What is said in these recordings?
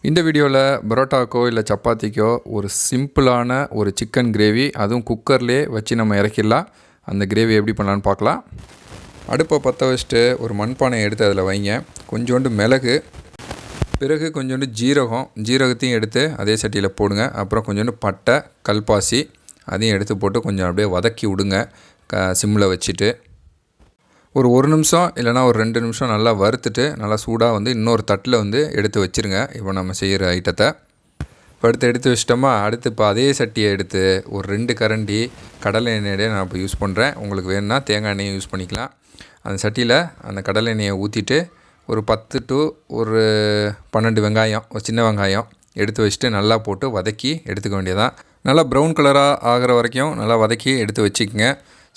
இந்த வீடியோவில் பரோட்டாக்கோ இல்லை சப்பாத்திக்கோ ஒரு சிம்பிளான ஒரு சிக்கன் கிரேவி, அதுவும் குக்கர்லேயே வச்சு நம்ம இறக்கிடலாம். அந்த கிரேவி எப்படி பண்ணலான்னு பார்க்கலாம். அடுப்பை பற்ற வச்சுட்டு ஒரு மண்பானையை எடுத்து அதில் வைங்க. கொஞ்சோண்டு மிளகு, பிறகு கொஞ்சோண்டு ஜீரகத்தையும் எடுத்து அதே சட்டியில் போடுங்க. அப்புறம் கொஞ்சோண்டு பட்டை, கல்பாசி அதையும் எடுத்து போட்டு கொஞ்சம் அப்படியே வதக்கி விடுங்க சிம்மில் வச்சுட்டு. ஒரு நிமிஷம் இல்லைனா ஒரு 2 நிமிஷம் நல்லா வறுத்துட்டு நல்லா சூடாக இன்னொரு தட்டில் எடுத்து வச்சுருங்க. இப்போ நம்ம செய்கிற ஐட்டத்தை இப்போ எடுத்து வச்சிட்டோமா. அடுத்து இப்போ அதே சட்டியை எடுத்து ஒரு 2 கரண்டி கடலை எண்ணெயை நான் இப்போ யூஸ் பண்ணுறேன். உங்களுக்கு வேணும்னா தேங்காய் எண்ணெயை யூஸ் பண்ணிக்கலாம். அந்த சட்டியில் அந்த கடலை எண்ணெயை ஊற்றிட்டு ஒரு 10 to 12 வெங்காயம், ஒரு சின்ன வெங்காயம் எடுத்து வச்சுட்டு நல்லா போட்டு வதக்கி எடுத்துக்க வேண்டியதான். நல்லா ப்ரௌன் கலராக ஆகிற வரைக்கும் நல்லா வதக்கி எடுத்து வச்சுக்கோங்க.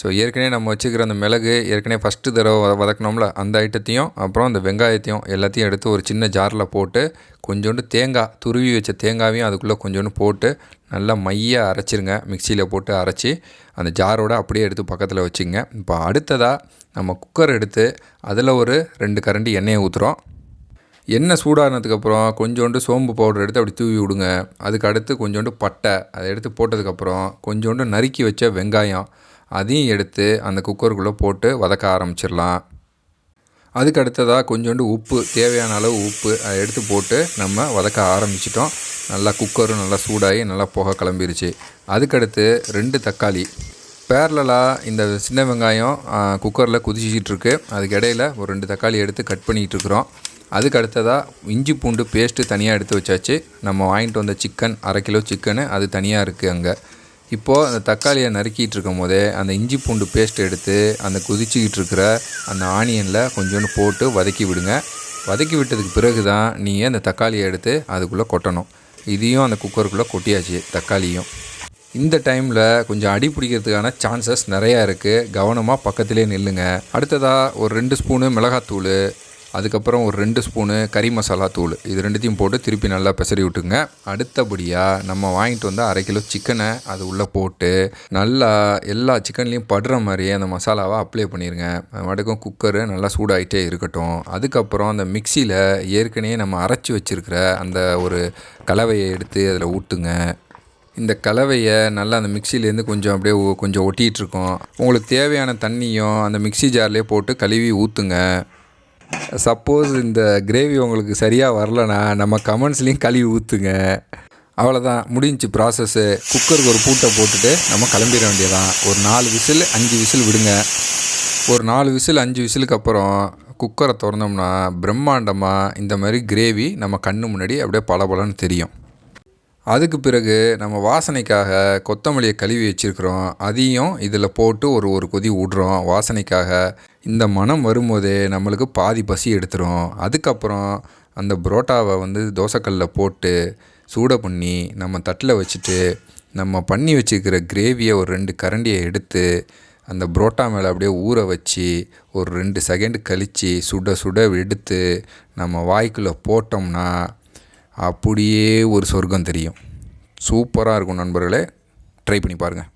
ஸோ ஏற்கனவே நம்ம வச்சுக்கிற அந்த மிளகு ஏற்கனவே ஃபஸ்ட்டு தடவை வதக்கினோம்ல, அந்த ஐட்டத்தையும் அப்புறம் அந்த வெங்காயத்தையும் எல்லாத்தையும் எடுத்து ஒரு சின்ன ஜாரில் போட்டு கொஞ்சோண்டு தேங்காய், துருவி வச்ச தேங்காயும் அதுக்குள்ளே கொஞ்சோண்டு போட்டு நல்லா மையாக அரைச்சிருங்க. மிக்சியில் போட்டு அரைச்சி அந்த ஜாரோடு அப்படியே எடுத்து பக்கத்தில் வச்சுங்க. இப்போ அடுத்ததாக நம்ம குக்கர் எடுத்து அதில் ஒரு 2 கரண்டி எண்ணெயை ஊற்றுறோம். எண்ணெய் சூடானதுக்கப்புறம் கொஞ்சோண்டு சோம்பு பவுடர் எடுத்து அப்படி தூவி விடுங்க. அதுக்கு அடுத்து கொஞ்சோண்டு பட்டை அதை எடுத்து போட்டதுக்கப்புறம் கொஞ்சோண்டு நறுக்கி வச்ச வெங்காயம் அதையும் எடுத்து அந்த குக்கருக்குள்ளே போட்டு வதக்க ஆரம்பிச்சிடலாம். அதுக்கு அடுத்ததாக கொஞ்சோண்டு உப்பு, தேவையான அளவு உப்பு அதை எடுத்து போட்டு நம்ம வதக்க ஆரம்பிச்சிட்டோம். நல்லா குக்கரும் நல்லா சூடாகி நல்லா புகை கிளம்பிருச்சு. அதுக்கடுத்து 2 தக்காளி பேரலாக இந்த சின்ன வெங்காயம் குக்கரில் குதிச்சிட்ருக்கு. அதுக்கு இடையில் ஒரு 2 தக்காளி எடுத்து கட் பண்ணிகிட்ருக்குறோம். அதுக்கு அடுத்ததாக இஞ்சி பூண்டு பேஸ்ட்டு தனியாக எடுத்து வச்சாச்சு. நம்ம வாங்கிட்டு வந்த சிக்கன் 1/2 கிலோ சிக்கனு அது தனியாக இருக்குது அங்கே. இப்போது அந்த தக்காளியை நறுக்கிட்டு இருக்கும் போதே அந்த இஞ்சி பூண்டு பேஸ்ட் எடுத்து அந்த கொதிச்சிக்கிட்டு இருக்கிற அந்த ஆனியனில் கொஞ்சோண்டு போட்டு வதக்கி விடுங்க. வதக்கி விட்டதுக்கு பிறகு தான் நீங்கள் அந்த தக்காளியை எடுத்து அதுக்குள்ளே கொட்டணும். இதையும் அந்த குக்கருக்குள்ளே கொட்டியாச்சு தக்காளியும். இந்த டைமில் கொஞ்சம் அடி பிடிக்கிறதுக்கான சான்சஸ் நிறையா இருக்குது. கவனமாக பக்கத்துலேயே நில்லுங்க. அடுத்ததாக ஒரு 2 ஸ்பூனு மிளகாத்தூள், அதுக்கப்புறம் ஒரு 2 ஸ்பூனு கறி மசாலா தூள், இது 2த்தையும் போட்டு திருப்பி நல்லா பெசரி விட்டுங்க. அடுத்தபடியாக நம்ம வாங்கிட்டு வந்த 1/2 கிலோ சிக்கனை அது உள்ளே போட்டு நல்லா எல்லா சிக்கன்லேயும் படுற மாதிரியே அந்த மசாலாவை அப்ளை பண்ணிடுங்க. அது மட்டுக்கும் குக்கரு நல்லா சூடாகிட்டே இருக்கட்டும். அதுக்கப்புறம் அந்த மிக்சியில் ஏற்கனவே நம்ம அரைச்சி வச்சுருக்கிற அந்த ஒரு கலவையை எடுத்து அதில் ஊற்றுங்க. இந்த கலவையை நல்லா அந்த மிக்சிலேருந்து கொஞ்சம் அப்படியே கொஞ்சம் ஒட்டிகிட்ருக்கோம். உங்களுக்கு தேவையான தண்ணியும் அந்த மிக்சி ஜார்லேயே போட்டு கழுவி ஊற்றுங்க. சப்போஸ் இந்த கிரேவி உங்களுக்கு சரியாக வரலனா நம்ம கமெண்ட்ஸ்லேயும் கழுவி ஊற்றுங்க. அவ்வளோதான், முடிஞ்சு ப்ராசஸ்ஸு. குக்கருக்கு ஒரு பூட்டை போட்டுட்டு நம்ம கிளம்பிட வேண்டியதான். ஒரு 4 விசில் 5 விசில் விடுங்க. ஒரு 4 விசில் 5 விசிலுக்கு அப்புறம் குக்கரை திறந்தோம்னா பிரம்மாண்டமாக இந்த மாதிரி கிரேவி நம்ம கண்ணு முன்னாடி அப்படியே பளபளன்னு தெரியும். அதுக்கு பிறகு நம்ம வாசனைக்காக கொத்தமல்லியை கழுவி வச்சுருக்குறோம். அதையும் இதில் போட்டு ஒரு கொதி விட்றோம் வாசனைக்காக. இந்த மணம் வரும்போதே நம்மளுக்கு பாதி பசி எடுத்துரும். அதுக்கப்புறம் அந்த புரோட்டாவை தோசைக்கல்லில் போட்டு சூடை பண்ணி நம்ம தட்டில் வச்சுட்டு நம்ம பண்ணி வச்சுருக்கிற கிரேவியை ஒரு 2 கரண்டியை எடுத்து அந்த புரோட்டா மேலே அப்படியே ஊற வச்சு ஒரு 2 செகண்ட் கழித்து சுட சுட எடுத்து நம்ம வாய்க்குள்ளே போட்டோம்னா அப்படியே ஒரு சொர்க்கம் தெரியும். சூப்பராக இருக்கும் நண்பர்களே, ட்ரை பண்ணி பாருங்கள்.